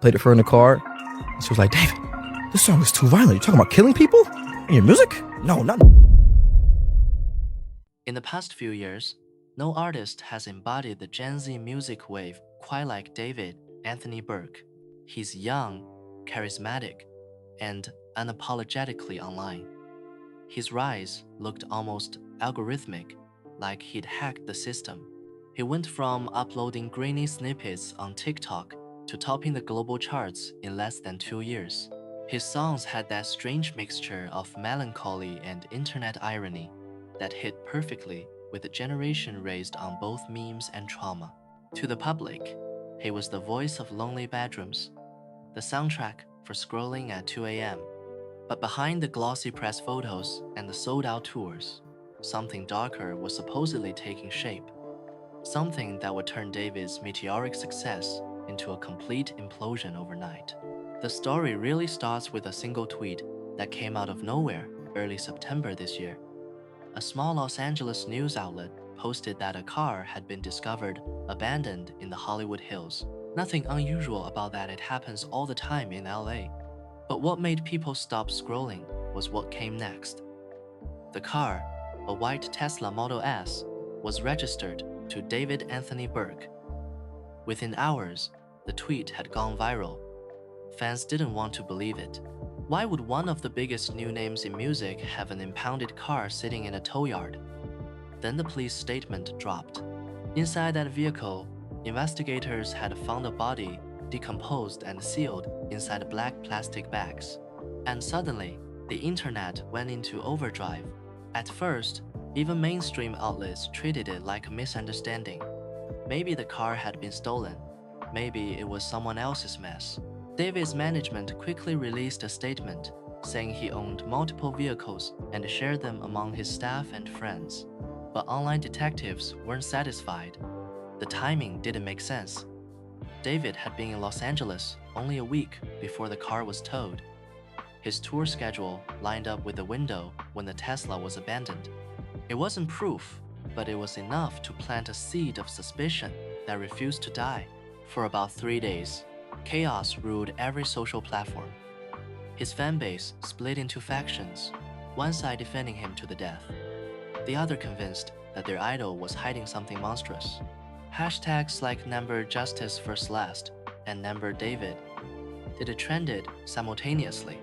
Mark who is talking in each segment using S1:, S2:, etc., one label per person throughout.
S1: Played it for her in the car. She was like, David, this song is too violent. You talking about killing people in your music? No, not.
S2: In the past few years, no artist has embodied the Gen Z music wave quite like David Anthony Burke. He's young, charismatic, and unapologetically online. His rise looked almost algorithmic, like he'd hacked the system. He went from uploading grainy snippets on TikTok to topping the global charts in less than 2 years. His songs had that strange mixture of melancholy and internet irony that hit perfectly with a generation raised on both memes and trauma. To the public, he was the voice of lonely bedrooms, the soundtrack for scrolling at 2 a.m. But behind the glossy press photos and the sold-out tours, something darker was supposedly taking shape. Something that would turn David's meteoric success into a complete implosion overnight. The story really starts with a single tweet that came out of nowhere early September this year. A small Los Angeles news outlet posted that a car had been discovered abandoned in the Hollywood Hills. Nothing unusual about that, it happens all the time in LA. But what made people stop scrolling was what came next. The car, a white Tesla Model S, was registered to David Anthony Burke. Within hours, the tweet had gone viral. Fans didn't want to believe it. Why would one of the biggest new names in music have an impounded car sitting in a tow yard? Then the police statement dropped. Inside that vehicle, investigators had found a body decomposed and sealed inside black plastic bags. And suddenly, the internet went into overdrive. At first, even mainstream outlets treated it like a misunderstanding. Maybe the car had been stolen. Maybe it was someone else's mess. David's management quickly released a statement saying he owned multiple vehicles and shared them among his staff and friends. But online detectives weren't satisfied. The timing didn't make sense. David had been in Los Angeles only a week before the car was towed. His tour schedule lined up with the window when the Tesla was abandoned. It wasn't proof, but it was enough to plant a seed of suspicion that refused to die. For about 3 days, chaos ruled every social platform. His fanbase split into factions, one side defending him to the death, the other convinced that their idol was hiding something monstrous. Hashtags like #JusticeFirstLast and #David did it trended simultaneously,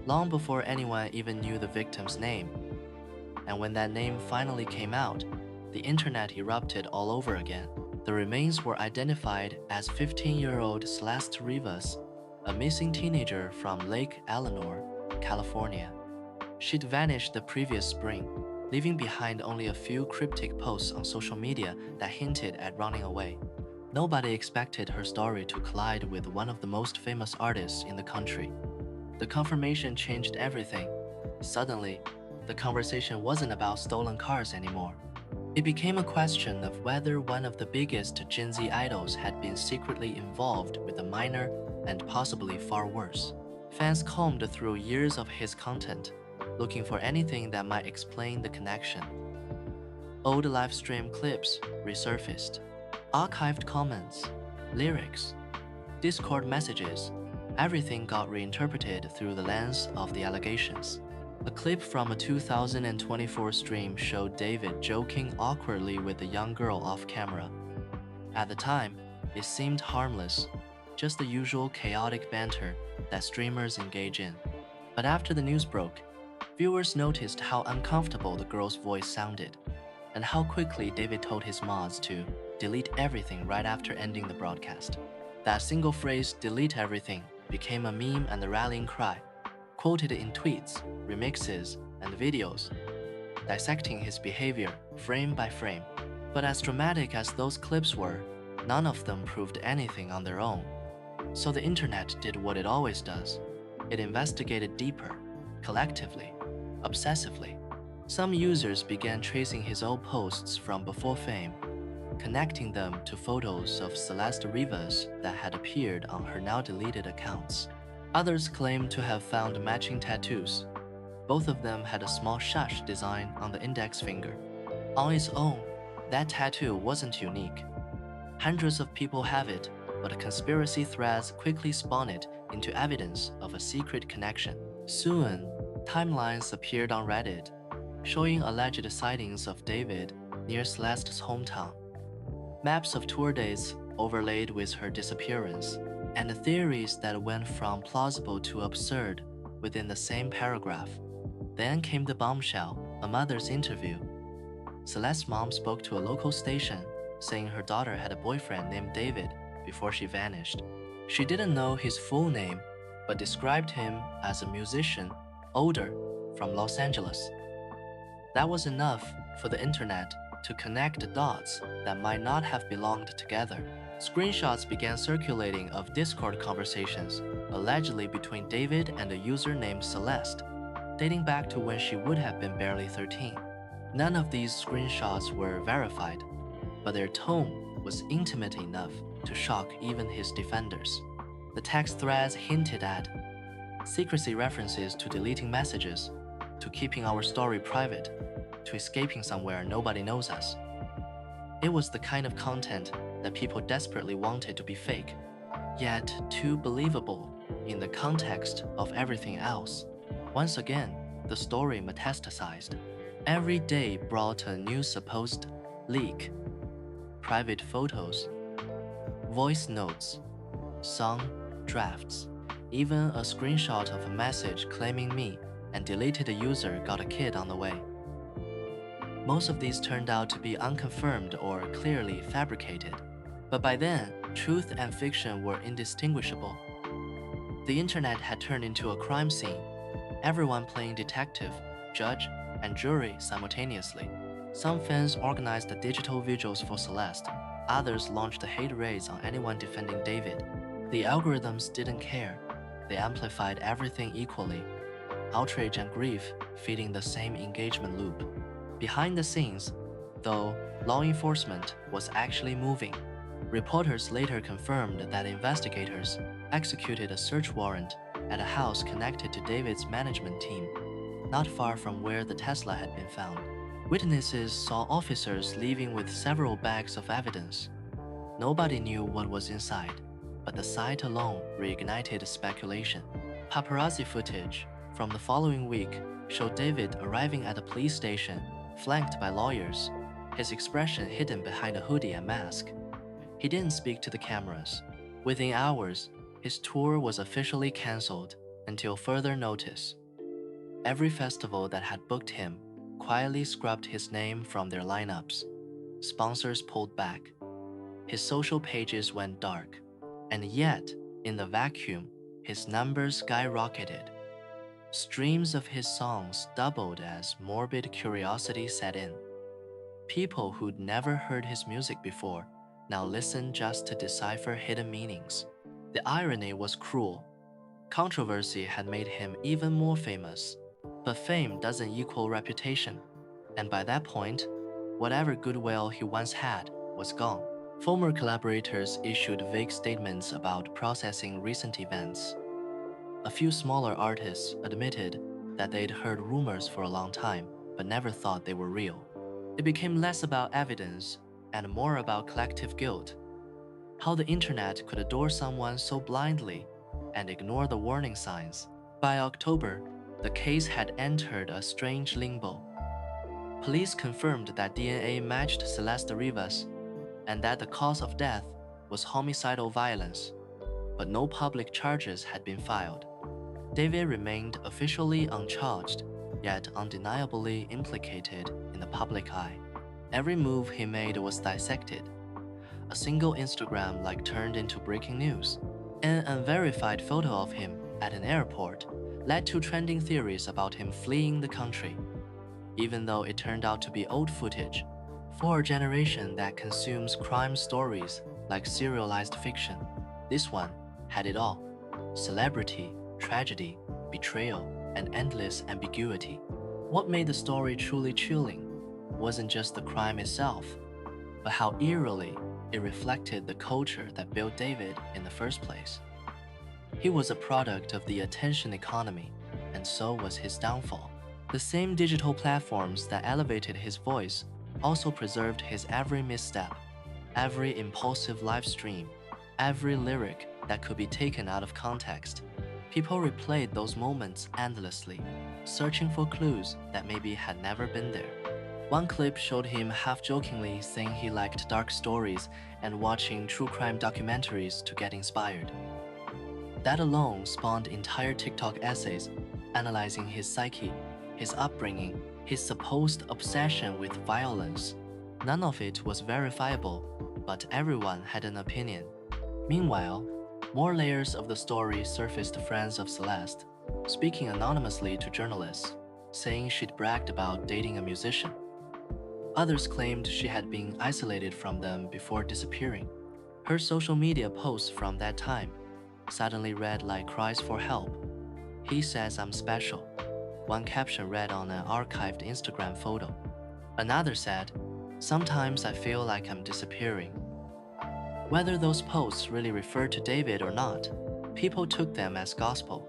S2: long before anyone even knew the victim's name. And when that name finally came out, the internet erupted all over again. The remains were identified as 15-year-old Celeste Rivas, a missing teenager from Lake Eleanor, California. She'd vanished the previous spring, leaving behind only a few cryptic posts on social media that hinted at running away. Nobody expected her story to collide with one of the most famous artists in the country. The confirmation changed everything. Suddenly, the conversation wasn't about stolen cars anymore. It became a question of whether one of the biggest Gen Z idols had been secretly involved with a minor and possibly far worse. Fans combed through years of his content, looking for anything that might explain the connection. Old live stream clips resurfaced, archived comments, lyrics, Discord messages. Everything got reinterpreted through the lens of the allegations. A clip from a 2024 stream showed David joking awkwardly with a young girl off camera. At the time, it seemed harmless, just the usual chaotic banter that streamers engage in. But after the news broke, viewers noticed how uncomfortable the girl's voice sounded, and how quickly David told his mods to delete everything right after ending the broadcast. That single phrase, "delete everything," became a meme and a rallying cry, quoted in tweets, remixes, and videos, dissecting his behavior frame by frame. But as dramatic as those clips were, none of them proved anything on their own. So the internet did what it always does. It investigated deeper, collectively, obsessively. Some users began tracing his old posts from before fame, connecting them to photos of Celeste Rivas that had appeared on her now deleted accounts. Others claimed to have found matching tattoos. Both of them had a small shush design on the index finger. On its own, that tattoo wasn't unique. Hundreds of people have it, but conspiracy threads quickly spawned it into evidence of a secret connection. Soon, timelines appeared on Reddit, showing alleged sightings of David near Celeste's hometown, maps of tour dates overlaid with her disappearance, and theories that went from plausible to absurd within the same paragraph. Then came the bombshell, a mother's interview. Celeste's mom spoke to a local station, saying her daughter had a boyfriend named David before she vanished. She didn't know his full name, but described him as a musician, older, from Los Angeles. That was enough for the internet to connect the dots that might not have belonged together. Screenshots began circulating of Discord conversations, allegedly between David and a user named Celeste, dating back to when she would have been barely 13. None of these screenshots were verified, but their tone was intimate enough to shock even his defenders. The text threads hinted at secrecy references to deleting messages, to keeping our story private, to escaping somewhere nobody knows us. It was the kind of content that people desperately wanted to be fake, yet too believable in the context of everything else. Once again, the story metastasized. Every day brought a new supposed leak. Private photos, voice notes, song drafts, even a screenshot of a message claiming me and deleted user got a kid on the way. Most of these turned out to be unconfirmed or clearly fabricated, but by then, truth and fiction were indistinguishable. The internet had turned into a crime scene, everyone playing detective, judge, and jury simultaneously. Some fans organized digital vigils for Celeste, others launched hate raids on anyone defending David. The algorithms didn't care, they amplified everything equally, outrage and grief feeding the same engagement loop. Behind the scenes, though, law enforcement was actually moving. Reporters later confirmed that investigators executed a search warrant at a house connected to David's management team, not far from where the Tesla had been found. Witnesses saw officers leaving with several bags of evidence. Nobody knew what was inside, but the sight alone reignited speculation. Paparazzi footage from the following week showed David arriving at a police station, flanked by lawyers, his expression hidden behind a hoodie and mask. He didn't speak to the cameras. Within hours, his tour was officially cancelled until further notice. Every festival that had booked him quietly scrubbed his name from their lineups. Sponsors pulled back. His social pages went dark. And yet, in the vacuum, his numbers skyrocketed. Streams of his songs doubled as morbid curiosity set in. People who'd never heard his music before now listened just to decipher hidden meanings. The irony was cruel. Controversy had made him even more famous, but fame doesn't equal reputation, and by that point, whatever goodwill he once had was gone. Former collaborators issued vague statements about processing recent events. A few smaller artists admitted that they'd heard rumors for a long time, but never thought they were real. It became less about evidence and more about collective guilt. How the internet could adore someone so blindly and ignore the warning signs. By October, the case had entered a strange limbo. Police confirmed that DNA matched Celeste Rivas and that the cause of death was homicidal violence, but no public charges had been filed. David remained officially uncharged, yet undeniably implicated in the public eye. Every move he made was dissected. A single Instagram like turned into breaking news. An unverified photo of him at an airport led to trending theories about him fleeing the country, even though it turned out to be old footage. For a generation that consumes crime stories like serialized fiction, this one had it all: celebrity, tragedy, betrayal, and endless ambiguity. What made the story truly chilling wasn't just the crime itself, but how eerily it reflected the culture that built David in the first place. He was a product of the attention economy, and so was his downfall. The same digital platforms that elevated his voice also preserved his every misstep, every impulsive live stream, every lyric that could be taken out of context. People replayed those moments endlessly, searching for clues that maybe had never been there. One clip showed him half-jokingly saying he liked dark stories and watching true crime documentaries to get inspired. That alone spawned entire TikTok essays analyzing his psyche, his upbringing, his supposed obsession with violence. None of it was verifiable, but everyone had an opinion. Meanwhile, more layers of the story surfaced. Friends of Celeste, speaking anonymously to journalists, saying she'd bragged about dating a musician. Others claimed she had been isolated from them before disappearing. Her social media posts from that time suddenly read like cries for help. "He says I'm special," one caption read on an archived Instagram photo. Another said, "Sometimes I feel like I'm disappearing." Whether those posts really referred to David or not, people took them as gospel.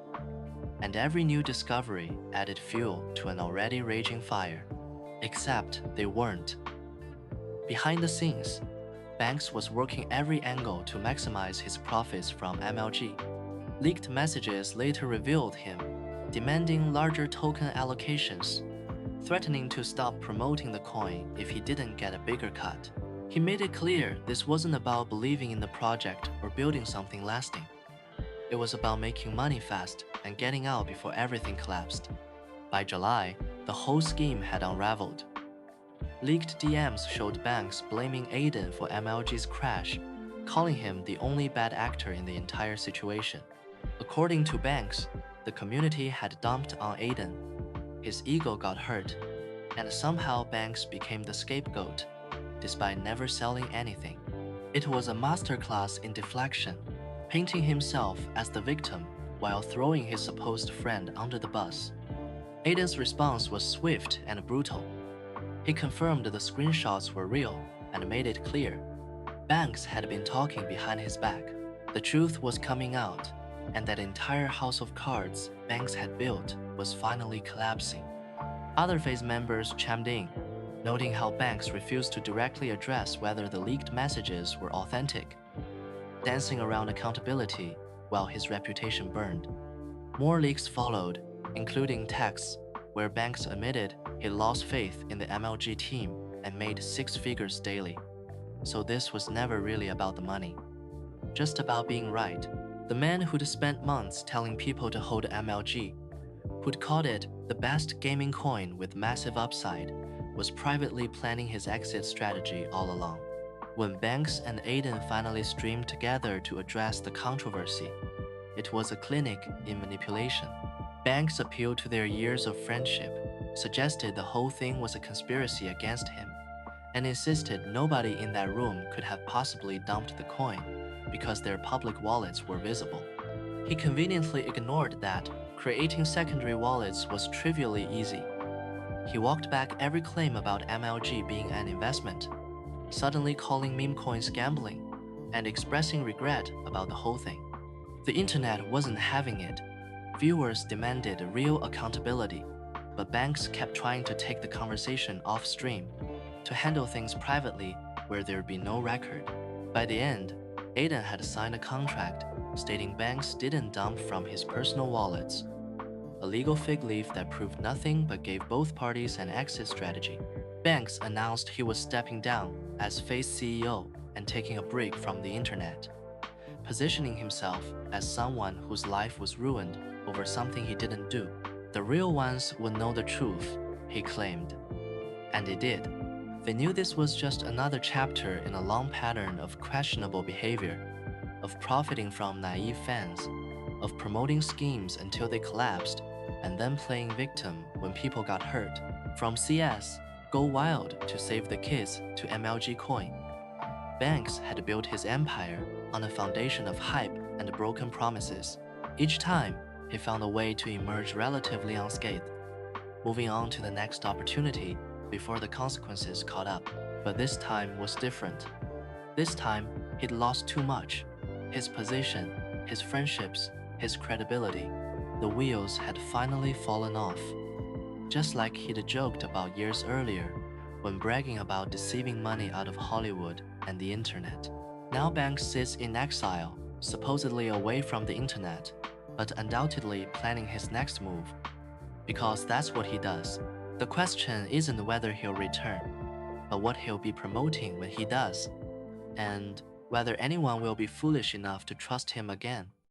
S2: And every new discovery added fuel to an already raging fire. Except they weren't. Behind the scenes, Banks was working every angle to maximize his profits from MLG. Leaked messages later revealed him demanding larger token allocations, threatening to stop promoting the coin if he didn't get a bigger cut. He made it clear this wasn't about believing in the project or building something lasting. It was about making money fast and getting out before everything collapsed. By July, the whole scheme had unraveled. Leaked DMs showed Banks blaming Aiden for MLG's crash, calling him the only bad actor in the entire situation. According to Banks, the community had dumped on Aiden. His ego got hurt, and somehow Banks became the scapegoat, despite never selling anything. It was a masterclass in deflection, painting himself as the victim while throwing his supposed friend under the bus. Aiden's response was swift and brutal. He confirmed the screenshots were real and made it clear Banks had been talking behind his back. The truth was coming out, and that entire house of cards Banks had built was finally collapsing. Other FaZe members chimed in, noting how Banks refused to directly address whether the leaked messages were authentic, dancing around accountability while his reputation burned. More leaks followed, including texts where Banks admitted he lost faith in the MLG team and made 6 figures daily. So this was never really about the money, just about being right. The man who'd spent months telling people to hold MLG, who'd called it the best gaming coin with massive upside, was privately planning his exit strategy all along. When Banks and Aiden finally streamed together to address the controversy, it was a clinic in manipulation. Banks appealed to their years of friendship, suggested the whole thing was a conspiracy against him, and insisted nobody in that room could have possibly dumped the coin because their public wallets were visible. He conveniently ignored that creating secondary wallets was trivially easy. He walked back every claim about MLG being an investment, suddenly calling meme coins gambling, and expressing regret about the whole thing. The internet wasn't having it. Viewers demanded real accountability, but Banks kept trying to take the conversation off stream, to handle things privately where there'd be no record. By the end, Aiden had signed a contract stating Banks didn't dump from his personal wallets, a legal fig leaf that proved nothing but gave both parties an exit strategy. Banks announced he was stepping down as FaZe CEO and taking a break from the internet, positioning himself as someone whose life was ruined over something he didn't do. The real ones would know the truth, he claimed. And they did. They knew this was just another chapter in a long pattern of questionable behavior, of profiting from naive fans, of promoting schemes until they collapsed, and then playing victim when people got hurt. From CS, Go Wild to Save the Kids to MLG Coin, Banks had built his empire on a foundation of hype and broken promises. Each time, he found a way to emerge relatively unscathed, moving on to the next opportunity before the consequences caught up. But this time was different. This time, he'd lost too much. His position, his friendships, his credibility. The wheels had finally fallen off. Just like he'd joked about years earlier when bragging about deceiving money out of Hollywood and the internet. Now Banks sits in exile, supposedly away from the internet, but undoubtedly planning his next move. Because that's what he does. The question isn't whether he'll return, but what he'll be promoting when he does, and whether anyone will be foolish enough to trust him again.